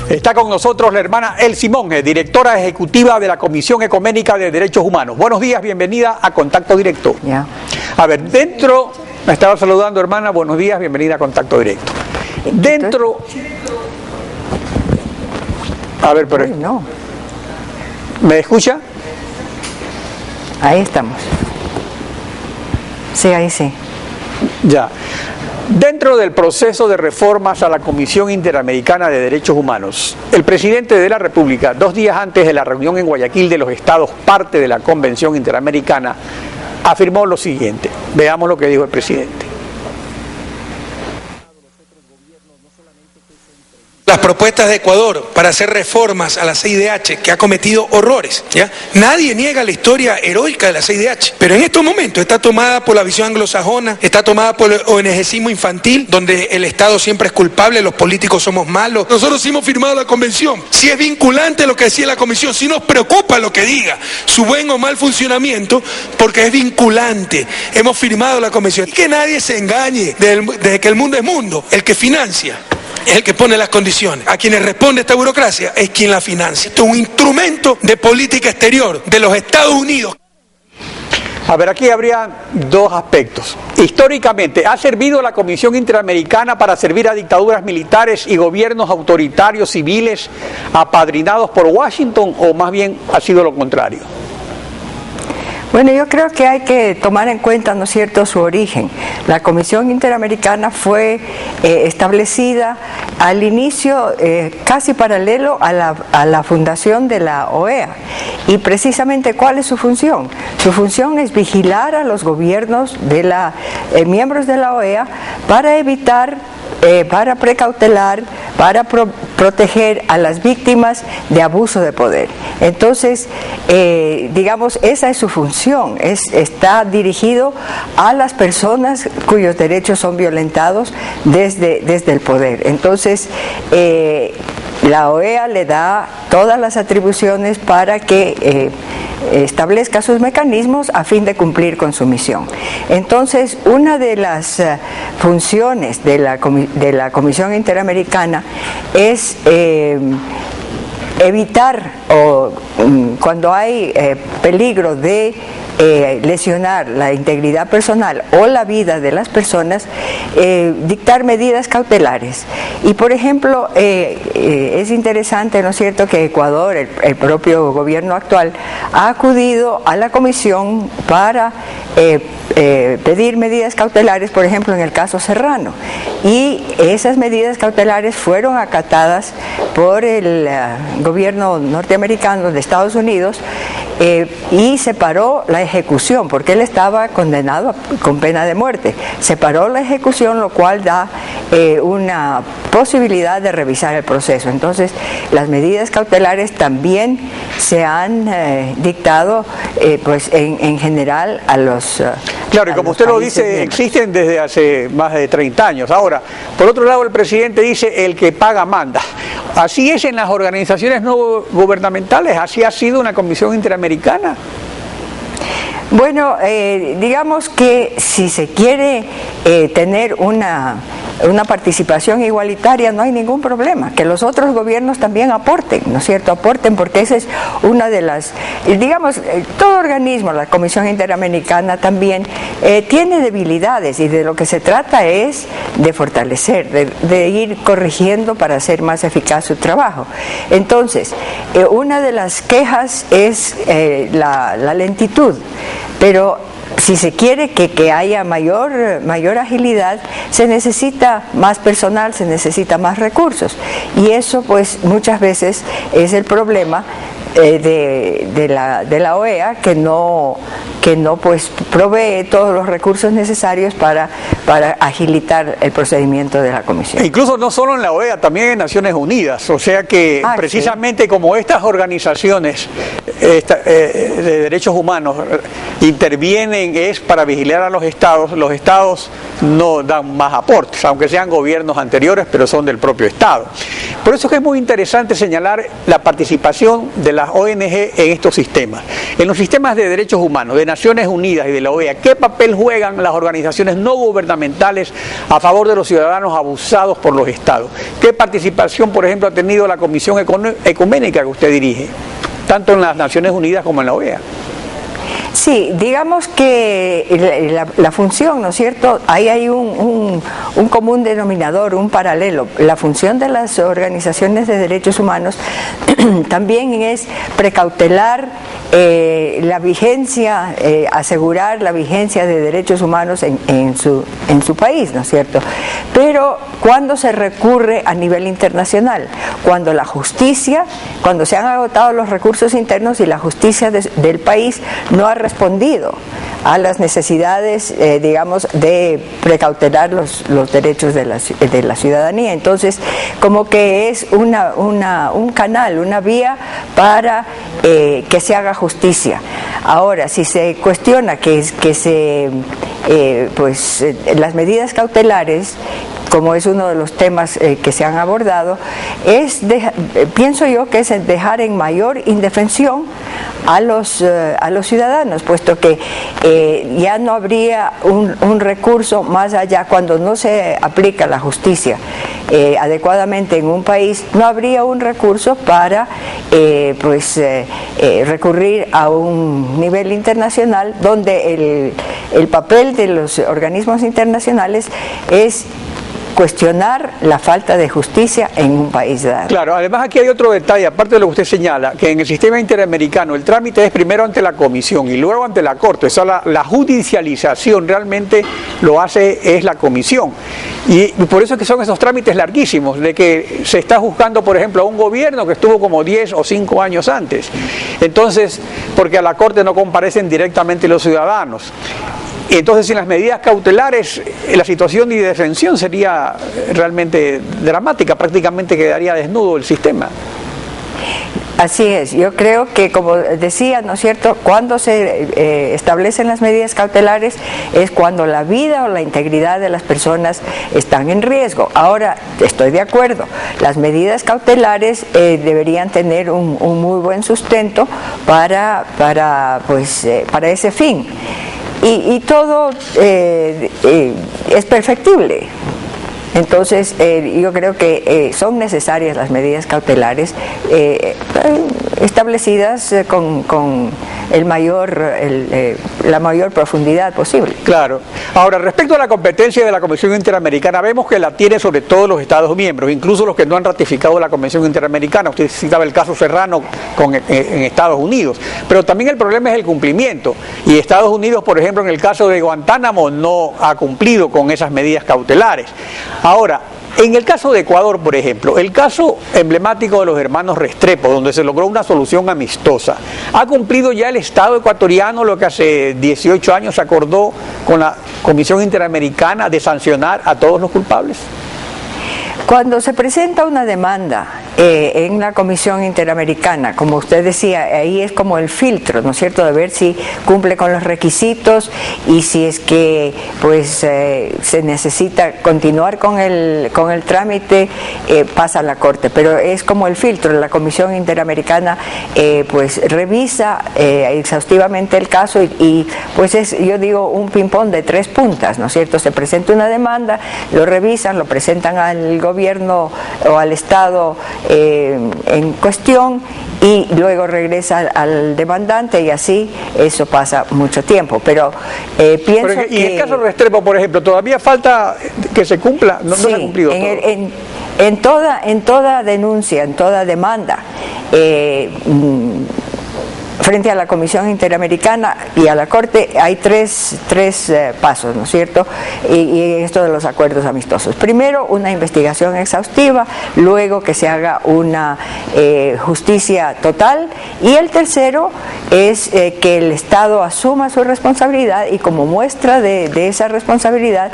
Está con nosotros la hermana Elsie Monge, directora ejecutiva de la Comisión Ecuménica de Derechos Humanos. Buenos días, bienvenida a Contacto Directo. Ya. A ver, dentro, me estaba saludando hermana, buenos días, bienvenida a Contacto Directo. Dentro, a ver, pero... No. ¿Me escucha? Ahí estamos. Sí, ahí sí. Ya. Dentro del proceso de reformas a la Comisión Interamericana de Derechos Humanos, el presidente de la República, 2 días antes de la reunión en Guayaquil de los estados parte de la Convención Interamericana, afirmó lo siguiente. Veamos lo que dijo el presidente. Las propuestas de Ecuador para hacer reformas a la CIDH, que ha cometido horrores, ¿ya? Nadie niega la historia heroica de la CIDH, pero en estos momentos está tomada por la visión anglosajona, está tomada por el ONGismo infantil, donde el Estado siempre es culpable, los políticos somos malos. Nosotros sí hemos firmado la convención, si es vinculante lo que decía la comisión, si nos preocupa lo que diga, su buen o mal funcionamiento, porque es vinculante, hemos firmado la convención. Y que nadie se engañe de que el mundo es mundo, el que financia es el que pone las condiciones. A quienes responde esta burocracia es quien la financia. Esto es un instrumento de política exterior de los Estados Unidos. A ver, aquí habría 2 aspectos. Históricamente, ¿ha servido la Comisión Interamericana para servir a dictaduras militares y gobiernos autoritarios civiles apadrinados por Washington o más bien ha sido lo contrario? Bueno, yo creo que hay que tomar en cuenta, ¿no es cierto?, su origen. La Comisión Interamericana fue establecida al inicio casi paralelo a la fundación de la OEA. Y precisamente, ¿cuál es su función? Su función es vigilar a los gobiernos de miembros de la OEA para evitar, para precautelar, para proteger a las víctimas de abuso de poder. Entonces, digamos, esa es su función, está dirigido a las personas cuyos derechos son violentados desde el poder. Entonces, la OEA le da todas las atribuciones para que establezca sus mecanismos a fin de cumplir con su misión. Entonces, una de las funciones de la Comisión Interamericana es evitar, cuando hay peligro de lesionar la integridad personal o la vida de las personas, dictar medidas cautelares. Y por ejemplo, es interesante, ¿no es cierto?, que Ecuador, el propio gobierno actual, ha acudido a la Comisión para pedir medidas cautelares, por ejemplo, en el caso Serrano. Y esas medidas cautelares fueron acatadas por el gobierno norteamericano de Estados Unidos y se paró la ejecución, porque él estaba condenado con pena de muerte. Se paró la ejecución, lo cual da una posibilidad de revisar el proceso. Entonces, las medidas cautelares también se han dictado pues en general a los claro, y como usted lo dice, existen desde hace más de 30 años. Ahora, por otro lado, el presidente dice, el que paga manda. Así es en las organizaciones no gubernamentales, así ha sido una Comisión Interamericana. Bueno, digamos que si se quiere tener una participación igualitaria, no hay ningún problema, que los otros gobiernos también aporten, ¿no es cierto?, aporten, porque esa es una de las, digamos, todo organismo, la Comisión Interamericana también tiene debilidades, y de lo que se trata es de fortalecer, de ir corrigiendo para hacer más eficaz su trabajo. Entonces, una de las quejas es la lentitud, pero si se quiere que haya mayor agilidad, se necesita más personal, se necesita más recursos. Y eso pues muchas veces es el problema de la OEA, que no pues provee todos los recursos necesarios para agilitar el procedimiento de la Comisión. Incluso no solo en la OEA, también en Naciones Unidas, o sea que precisamente sí, como estas organizaciones de derechos humanos intervienen es para vigilar a los estados no dan más aportes, aunque sean gobiernos anteriores, pero son del propio Estado. Por eso es que es muy interesante señalar la participación de las las ONG en estos sistemas. En los sistemas de derechos humanos de Naciones Unidas y de la OEA, ¿qué papel juegan las organizaciones no gubernamentales a favor de los ciudadanos abusados por los estados? ¿Qué participación, por ejemplo, ha tenido la Comisión Ecuménica que usted dirige, tanto en las Naciones Unidas como en la OEA? Sí, digamos que la función, ¿no es cierto? Ahí hay un común denominador, un paralelo. La función de las organizaciones de derechos humanos también es precautelar la vigencia, asegurar la vigencia de derechos humanos en su país, ¿no es cierto? Pero cuando se recurre a nivel internacional, cuando la justicia, cuando se han agotado los recursos internos y la justicia del país no ha respondido a las necesidades, digamos, de precautelar los derechos de la ciudadanía. Entonces, como que es un canal, una vía para que se haga justicia. Ahora, si se cuestiona las medidas cautelares, como es uno de los temas que se han abordado, pienso yo que es dejar en mayor indefensión a los ciudadanos, puesto que ya no habría un recurso más allá cuando no se aplica la justicia adecuadamente en un país, no habría un recurso para recurrir a un nivel internacional donde el papel de los organismos internacionales es cuestionar la falta de justicia en un país dado. Claro, además aquí hay otro detalle, aparte de lo que usted señala, que en el sistema interamericano el trámite es primero ante la Comisión y luego ante la Corte. O sea, la judicialización realmente lo hace es la Comisión. Y por eso es que son esos trámites larguísimos, de que se está juzgando, por ejemplo, a un gobierno que estuvo como 10 o 5 años antes. Entonces, porque a la Corte no comparecen directamente los ciudadanos. Entonces, sin las medidas cautelares, la situación de indefensión sería realmente dramática, prácticamente quedaría desnudo el sistema. Así es, yo creo que, como decía, ¿no es cierto?, cuando se establecen las medidas cautelares es cuando la vida o la integridad de las personas están en riesgo. Ahora, estoy de acuerdo, las medidas cautelares deberían tener un muy buen sustento para ese fin. Y todo es perfectible. Entonces, yo creo que son necesarias las medidas cautelares establecidas con la mayor profundidad posible. Claro. Ahora, respecto a la competencia de la Convención Interamericana, vemos que la tiene sobre todo los Estados miembros, incluso los que no han ratificado la Convención Interamericana. Usted citaba el caso Serrano en Estados Unidos, pero también el problema es el cumplimiento. Y Estados Unidos, por ejemplo, en el caso de Guantánamo, no ha cumplido con esas medidas cautelares. Ahora, en el caso de Ecuador, por ejemplo, el caso emblemático de los hermanos Restrepo, donde se logró una solución amistosa, ¿ha cumplido ya el Estado ecuatoriano lo que hace 18 años se acordó con la Comisión Interamericana de sancionar a todos los culpables? Cuando se presenta una demanda en la Comisión Interamericana, como usted decía, ahí es como el filtro, ¿no es cierto?, de ver si cumple con los requisitos y si es que se necesita continuar con el trámite, pasa a la Corte. Pero es como el filtro, la Comisión Interamericana revisa exhaustivamente el caso y es, yo digo, un ping-pong de 3 puntas, ¿no es cierto? Se presenta una demanda, lo revisan, lo presentan al gobierno o al Estado en cuestión y luego regresa al demandante y así eso pasa mucho tiempo. Pero pienso que... Y en el caso de Restrepo, por ejemplo, ¿todavía falta que se cumpla? No se ha cumplido todo. En toda denuncia, en toda demanda, frente a la Comisión Interamericana y a la Corte hay tres pasos, ¿no es cierto? Y esto de los acuerdos amistosos. Primero, una investigación exhaustiva, luego que se haga una justicia total, y el tercero es que el Estado asuma su responsabilidad y como muestra de esa responsabilidad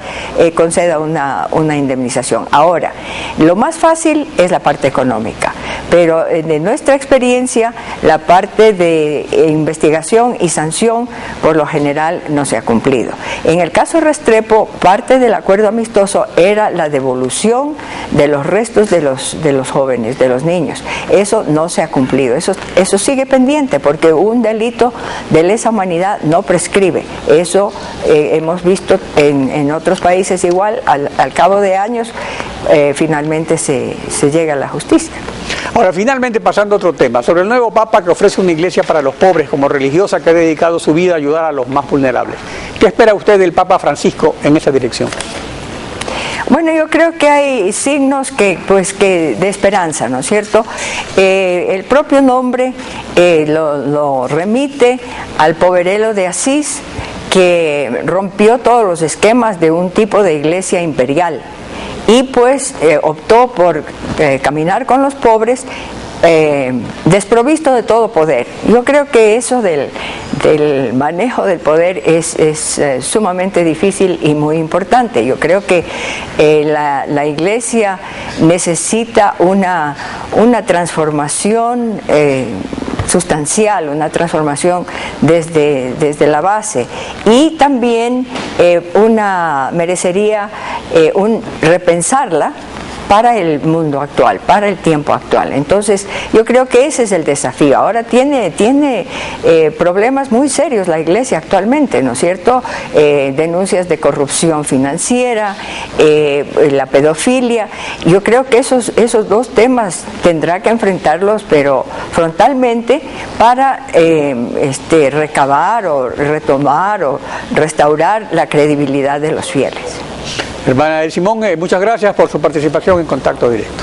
conceda una indemnización. Ahora, lo más fácil es la parte económica, pero de nuestra experiencia la parte de investigación y sanción por lo general no se ha cumplido. En el caso Restrepo, parte del acuerdo amistoso era la devolución de los restos de los jóvenes, de los niños. Eso no se ha cumplido, eso sigue pendiente, porque un delito de lesa humanidad no prescribe. Eso hemos visto en otros países igual, al cabo de años finalmente se llega a la justicia. Ahora, finalmente, pasando a otro tema, sobre el nuevo Papa que ofrece una iglesia para los pobres como religiosa que ha dedicado su vida a ayudar a los más vulnerables. ¿Qué espera usted del Papa Francisco en esa dirección? Bueno, yo creo que hay signos que de esperanza, ¿no es cierto? El propio nombre lo remite al poverello de Asís, que rompió todos los esquemas de un tipo de iglesia imperial y pues optó por caminar con los pobres, desprovisto de todo poder. Yo creo que eso del manejo del poder es sumamente difícil y muy importante. Yo creo que la iglesia necesita una transformación sustancial, una transformación desde la base, y también merecería repensarla para el mundo actual, para el tiempo actual. Entonces, yo creo que ese es el desafío. Ahora tiene problemas muy serios la iglesia actualmente, ¿no es cierto? Denuncias de corrupción financiera, la pedofilia. Yo creo que esos dos temas tendrá que enfrentarlos, pero frontalmente, para recabar o retomar o restaurar la credibilidad de los fieles. Hermana del Simón, muchas gracias por su participación en Contacto Directo.